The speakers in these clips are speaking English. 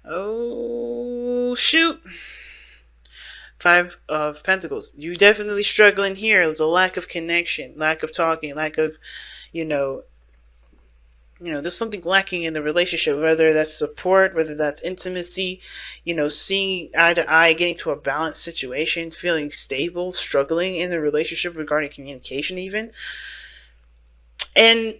Oh, shoot. Five of Pentacles. You definitely struggling here. There's a lack of connection, lack of talking, lack of, you know, there's something lacking in the relationship, whether that's support, whether that's intimacy, seeing eye to eye, getting to a balanced situation, feeling stable, struggling in the relationship regarding communication even. And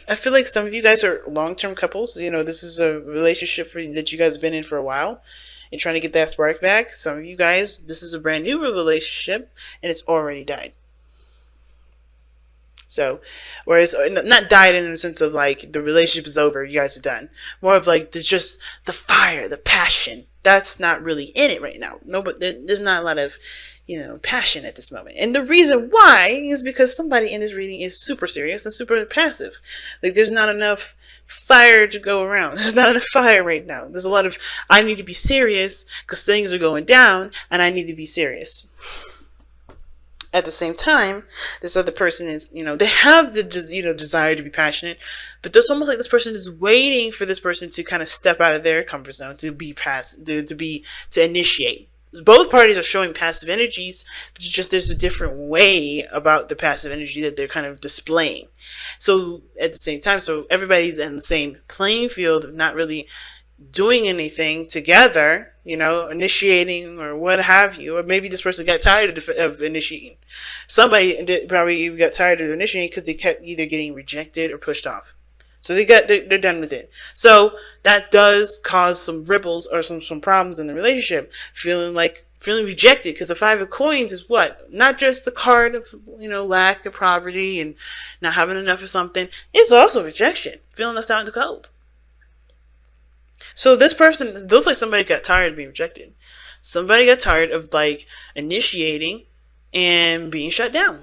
I feel like some of you guys are long-term couples. This is a relationship that you guys have been in for a while and trying to get that spark back. Some of you guys, this is a brand new relationship and it's already died. So, whereas not died in the sense of like the relationship is over, you guys are done. More of like there's just the fire, the passion. That's not really in it right now. No, but there's not a lot of, passion at this moment. And the reason why is because somebody in this reading is super serious and super passive. Like there's not enough fire to go around. There's not enough fire right now. There's a lot of I need to be serious because things are going down and I need to be serious. At the same time, this other person is, they have the, desire to be passionate, but it's almost like this person is waiting for this person to kind of step out of their comfort zone, to be to initiate. Both parties are showing passive energies, but it's just there's a different way about the passive energy that they're kind of displaying. So at the same time, so everybody's in the same playing field, not really doing anything together, initiating or what have you. Or maybe this person got tired of initiating. Somebody probably got tired of initiating because they kept either getting rejected or pushed off. So they're done with it. So that does cause some ripples or some problems in the relationship. Feeling rejected, because the Five of Coins is what? Not just the card of, lack of poverty and not having enough of something. It's also rejection. Feeling left out in the cold. So this person, it looks like somebody got tired of being rejected. Somebody got tired of initiating and being shut down.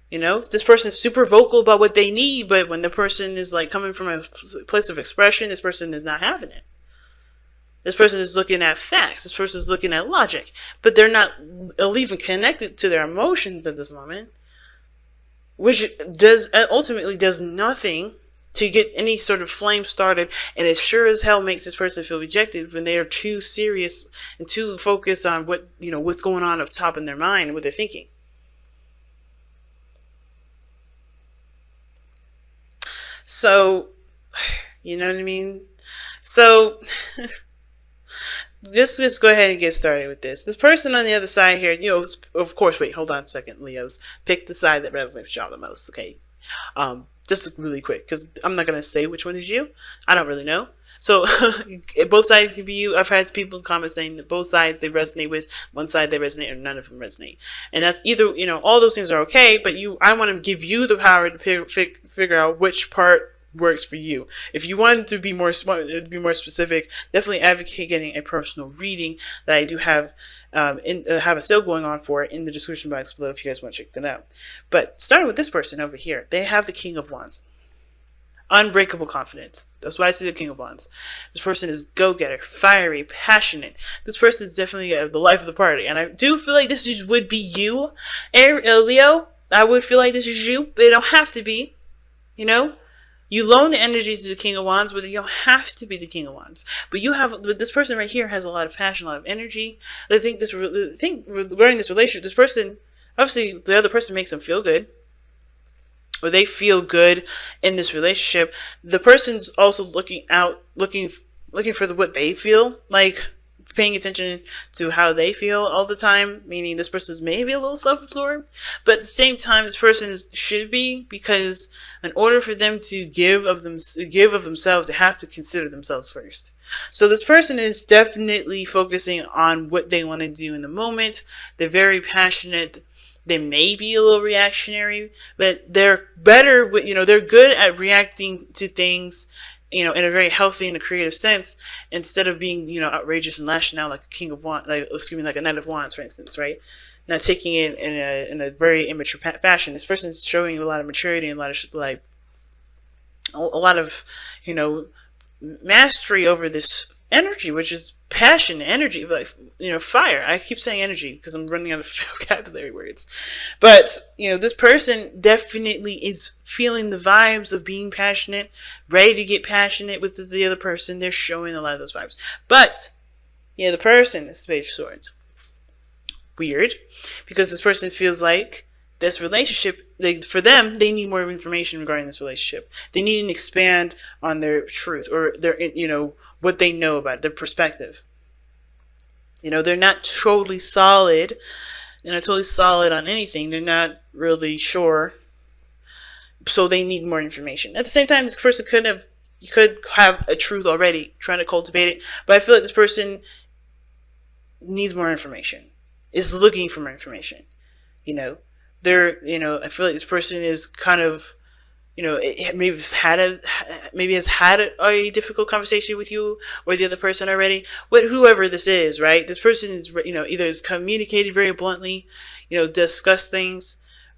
This person's super vocal about what they need, but when the person is coming from a place of expression, this person is not having it. This person is looking at facts. This person is looking at logic, but they're not even connected to their emotions at this moment, which ultimately does nothing to get any sort of flame started, and it sure as hell makes this person feel rejected when they are too serious and too focused on what's going on up top in their mind and what they're thinking. So, you know what I mean? So, just go ahead and get started with this. This person on the other side here, of course, wait, hold on a second, Leos. Pick the side that resonates with y'all the most, okay? Just really quick, because I'm not going to say which one is you. I don't really know. So both sides can be you. I've had people comment saying that both sides they resonate with, one side they resonate, or none of them resonate. And that's either, all those things are okay, but I want to give you the power to figure out which part works for you. If you want to be more specific, definitely advocate getting a personal reading that I do have have a sale going on for in the description box below if you guys want to check that out. But starting with this person over here, they have the King of Wands. Unbreakable confidence. That's why I see the King of Wands. This person is go-getter, fiery, passionate. This person is definitely the life of the party. And I do feel like this would be you, Leo. I would feel like this is you, but it don't have to be. You loan the energies to the King of Wands, but you don't have to be the King of Wands. But this person right here has a lot of passion, a lot of energy. I think regarding this relationship, this person, obviously the other person makes them feel good, or they feel good in this relationship. The person's also looking for what they feel, paying attention to how they feel all the time, meaning this person is maybe a little self-absorbed, but at the same time this person should be, because in order for them to give of themselves, they have to consider themselves first. So this person is definitely focusing on what they want to do in the moment. They're very passionate. They may be a little reactionary, but they're better they're good at reacting to things in a very healthy and a creative sense, instead of being, outrageous and lashing out like a King of Wands, like a Knight of Wands, for instance, right? Not taking it in a very immature fashion. This person is showing you a lot of maturity and a lot of mastery over this energy, which is passion, energy, like, fire. I keep saying energy because I'm running out of vocabulary words. But, this person definitely is feeling the vibes of being passionate, ready to get passionate with the other person. They're showing a lot of those vibes. But, the person is the Page of Swords. Weird, because this person feels like this relationship, for them, they need more information regarding this relationship. They need to expand on their truth, or their, what they know about it, their perspective. They're not totally solid. They're not totally solid on anything. They're not really sure. So they need more information. At the same time, this person could have a truth already, trying to cultivate it. But I feel like this person needs more information. Is looking for more information. I feel like this person is kind of, maybe has had a difficult conversation with you or the other person already. Whoever this is, right? This person is, either is communicated very bluntly, discuss things.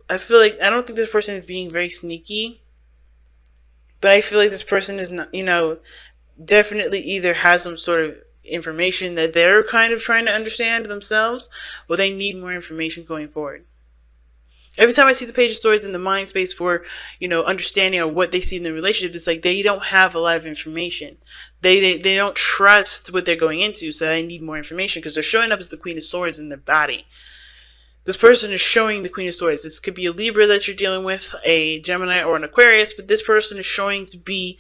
I don't think this person is being very sneaky, but I feel like this person is not, definitely either has some sort of information that they're kind of trying to understand themselves, or they need more information going forward. Every time I see the Page of Swords in the mind space for, understanding or what they see in the relationship, it's like they don't have a lot of information. They don't trust what they're going into, so they need more information because they're showing up as the Queen of Swords in their body. This person is showing the Queen of Swords. This could be a Libra that you're dealing with, a Gemini, or an Aquarius, but this person is showing to be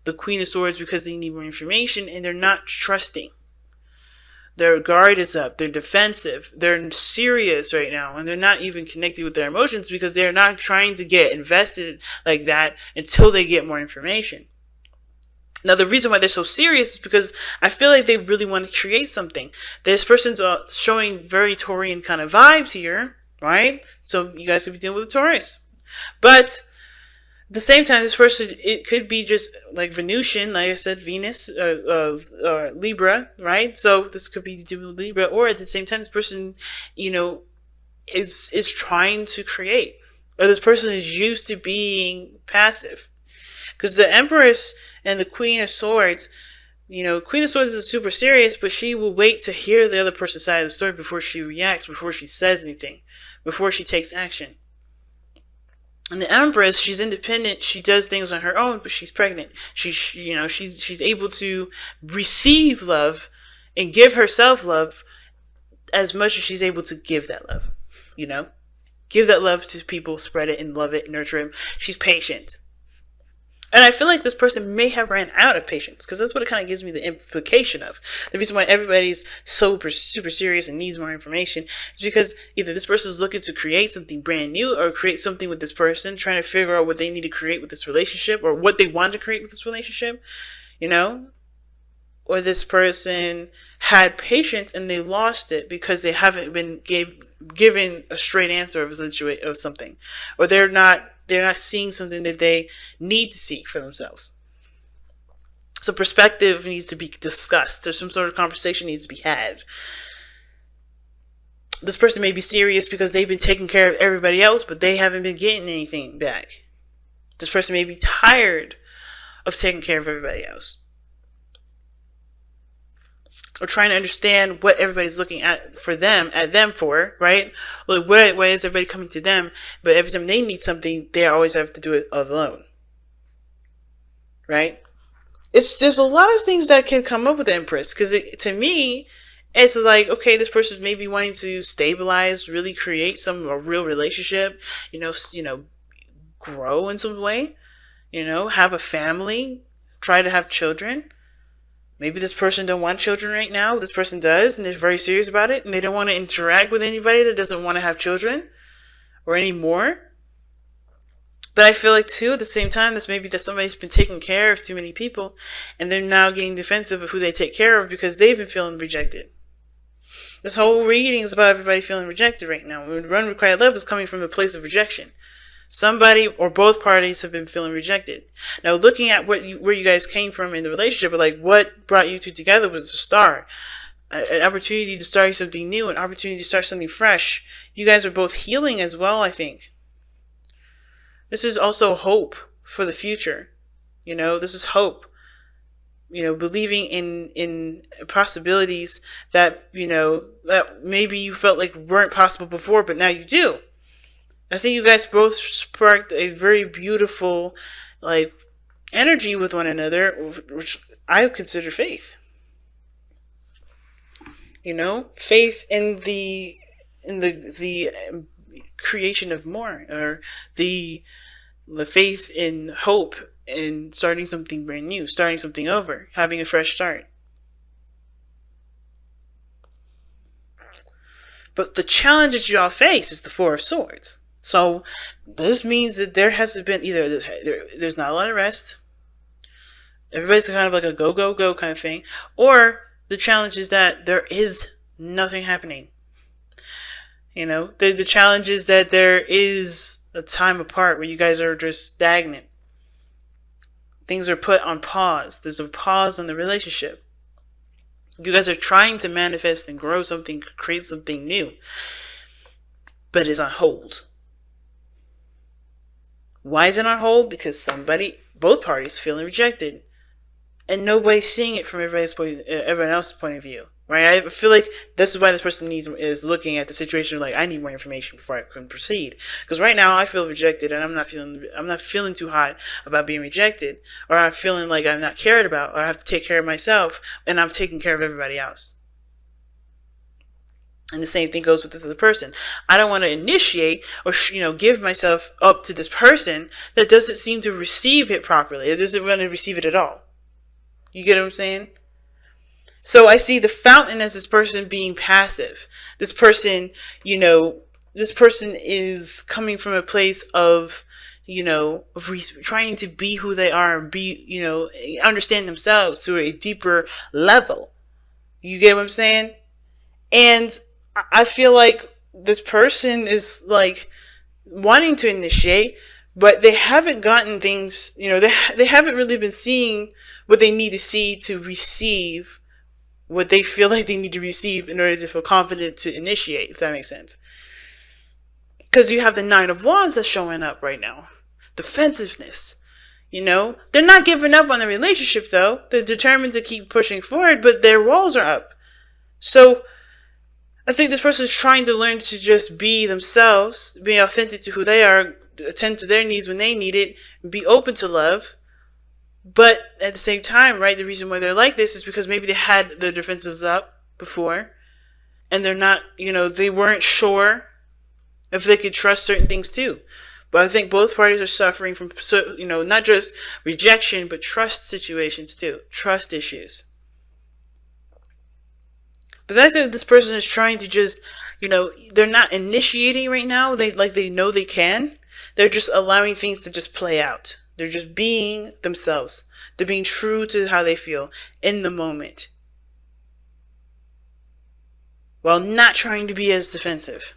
the Queen of Swords because they need more information and they're not trusting. Their guard is up. They're defensive. They're serious right now, and they're not even connected with their emotions because they're not trying to get invested like that until they get more information. Now, the reason why they're so serious is because I feel like they really want to create something. This person's showing very Taurian kind of vibes here, right? So you guys could be dealing with a Taurus. But at the same time, this person, it could be just like Venusian, like I said, Venus, Libra, right? So this could be dealing with Libra, or at the same time, this person, is trying to create, or this person is used to being passive, because the Empress and the Queen of Swords, Queen of Swords is super serious, but she will wait to hear the other person's side of the story before she reacts, before she says anything, before she takes action. And the Empress, she's independent. She does things on her own, but she's pregnant. She's able to receive love and give herself love as much as she's able to give that love. Give that love to people, spread it and love it, nurture it. She's patient. And I feel like this person may have ran out of patience, because that's what it kind of gives me the implication of. The reason why everybody's super serious and needs more information is because either this person is looking to create something brand new, or create something with this person, trying to figure out what they need to create with this relationship, or what they want to create with this relationship, or this person had patience and they lost it because they haven't been given a straight answer of something, or they're not seeing something that they need to see for themselves. So perspective needs to be discussed. There's some sort of conversation needs to be had. This person may be serious because they've been taking care of everybody else, but they haven't been getting anything back. This person may be tired of taking care of everybody else, or trying to understand what everybody's looking at them for, right? Like, why is everybody coming to them? But every time they need something, they always have to do it alone, right? There's a lot of things that can come up with the Empress, because to me, it's like, okay, this person's maybe wanting to stabilize, really create a real relationship, grow in some way, have a family, try to have children. Maybe this person don't want children right now. This person does, and they're very serious about it, and they don't want to interact with anybody that doesn't want to have children or any more. But I feel like, too, at the same time, that somebody's been taking care of too many people, and they're now getting defensive of who they take care of because they've been feeling rejected. This whole reading is about everybody feeling rejected right now. Run Required Love is coming from a place of rejection. Somebody or both parties have been feeling rejected. Now, looking at where you guys came from in the relationship, or like what brought you two together, was the star. An opportunity to start something new, an opportunity to start something fresh. You guys are both healing as well, I think. This is also hope for the future. This is hope. believing in possibilities that, that maybe you felt like weren't possible before, but now you do. I think you guys both sparked a very beautiful, like, energy with one another, which I consider faith. Faith in the creation of more, or the faith in hope in starting something brand new, starting something over, having a fresh start. But the challenge that you all face is the Four of Swords. So this means that there hasn't been either there's not a lot of rest. Everybody's kind of like a go go go kind of thing, or the challenge is that there is nothing happening. The challenge is that there is a time apart where you guys are just stagnant. Things are put on pause. There's a pause on the relationship. You guys are trying to manifest and grow something, create something new, but it's on hold. Why is it on hold? Because both parties feeling rejected, and nobody's seeing it from everyone else's point of view. Right? I feel like this is why this person is looking at the situation like, I need more information before I can proceed. Because right now I feel rejected, and I'm not feeling too hot about being rejected, or I'm feeling like I'm not cared about, or I have to take care of myself, and I'm taking care of everybody else. And the same thing goes with this other person. I don't want to initiate or give myself up to this person that doesn't seem to receive it properly. It doesn't want to receive it at all. You get what I'm saying? So I see the fountain as this person being passive. This person is coming from a place of, trying to be who they are and understand themselves to a deeper level. You get what I'm saying? And I feel like this person is like wanting to initiate, but they haven't gotten things, they haven't really been seeing what they need to see to receive what they feel like they need to receive in order to feel confident to initiate, if that makes sense. Because you have the Nine of Wands that's showing up right now. Defensiveness. They're not giving up on the relationship, though. They're determined to keep pushing forward, but their walls are up. So I think this person is trying to learn to just be themselves, be authentic to who they are, attend to their needs when they need it, be open to love. But at the same time, right, the reason why they're like this is because maybe they had their defenses up before, and they're not, they weren't sure if they could trust certain things too. But I think both parties are suffering from, not just rejection, but trust situations too, trust issues. But I think this person is trying to just, they're not initiating right now. They know they can. They're just allowing things to just play out. They're just being themselves. They're being true to how they feel in the moment, while not trying to be as defensive.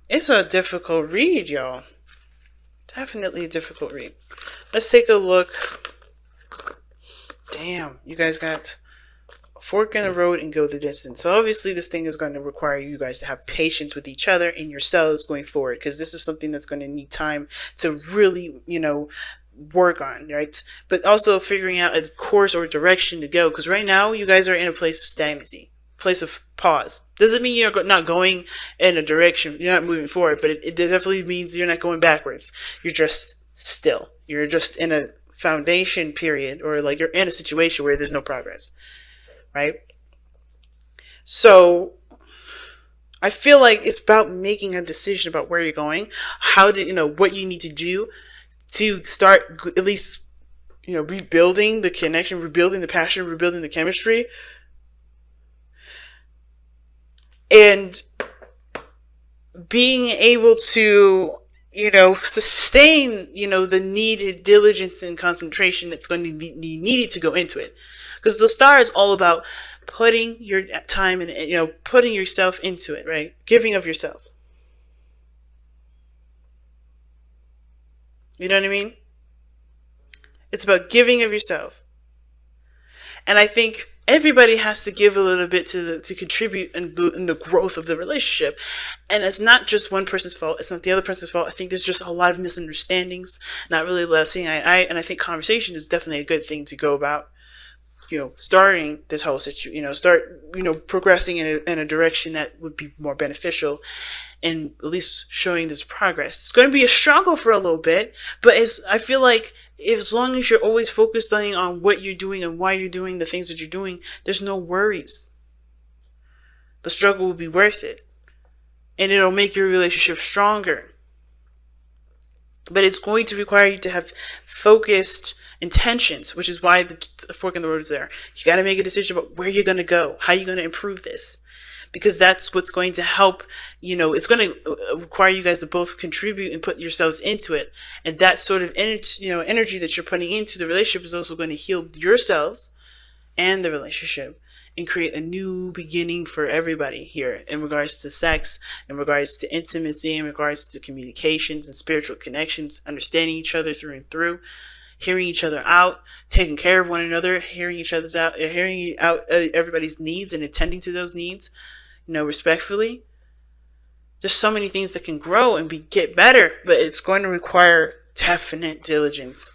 It's a difficult read, y'all. Definitely a difficult read. Let's take a look. Damn, you guys got a fork in the road and go the distance. So obviously this thing is going to require you guys to have patience with each other and yourselves going forward, because this is something that's going to need time to really, work on, right? But also figuring out a course or direction to go, because right now you guys are in a place of stagnancy, place of pause. Doesn't mean you're not going in a direction, you're not moving forward, but it definitely means you're not going backwards. You're just still. You're just in a foundation period, or like you're in a situation where there's no progress, right? So I feel like it's about making a decision about where you're going, how to, what you need to do to start at least, rebuilding the connection, rebuilding the passion, rebuilding the chemistry, and being able to, sustain, the needed diligence and concentration that's going to be needed to go into it. Because the star is all about putting your time and, putting yourself into it, right? Giving of yourself. You know what I mean? It's about giving of yourself. And I think, everybody has to give a little bit to contribute in the growth of the relationship. And it's not just one person's fault. It's not the other person's fault. I think there's just a lot of misunderstandings, not really seeing eye to eye. And I think conversation is definitely a good thing to go about, starting this whole situation, start, progressing in a direction that would be more beneficial, and at least showing this progress. It's going to be a struggle for a little bit, but I feel like as long as you're always focused on what you're doing and why you're doing the things that you're doing, there's no worries. The struggle will be worth it, and it'll make your relationship stronger. But it's going to require you to have focused intentions, which is why the fork in the road is there. You got to make a decision about where you're going to go, how you're going to improve this, because that's what's going to help. It's going to require you guys to both contribute and put yourselves into it, and that sort of energy that you're putting into the relationship is also going to heal yourselves and the relationship, and create a new beginning for everybody here in regards to sex, in regards to intimacy, in regards to communications and spiritual connections, understanding each other through and through, hearing each other out, taking care of one another, hearing out everybody's needs and attending to those needs, respectfully. There's so many things that can grow and get better, but it's going to require definite diligence.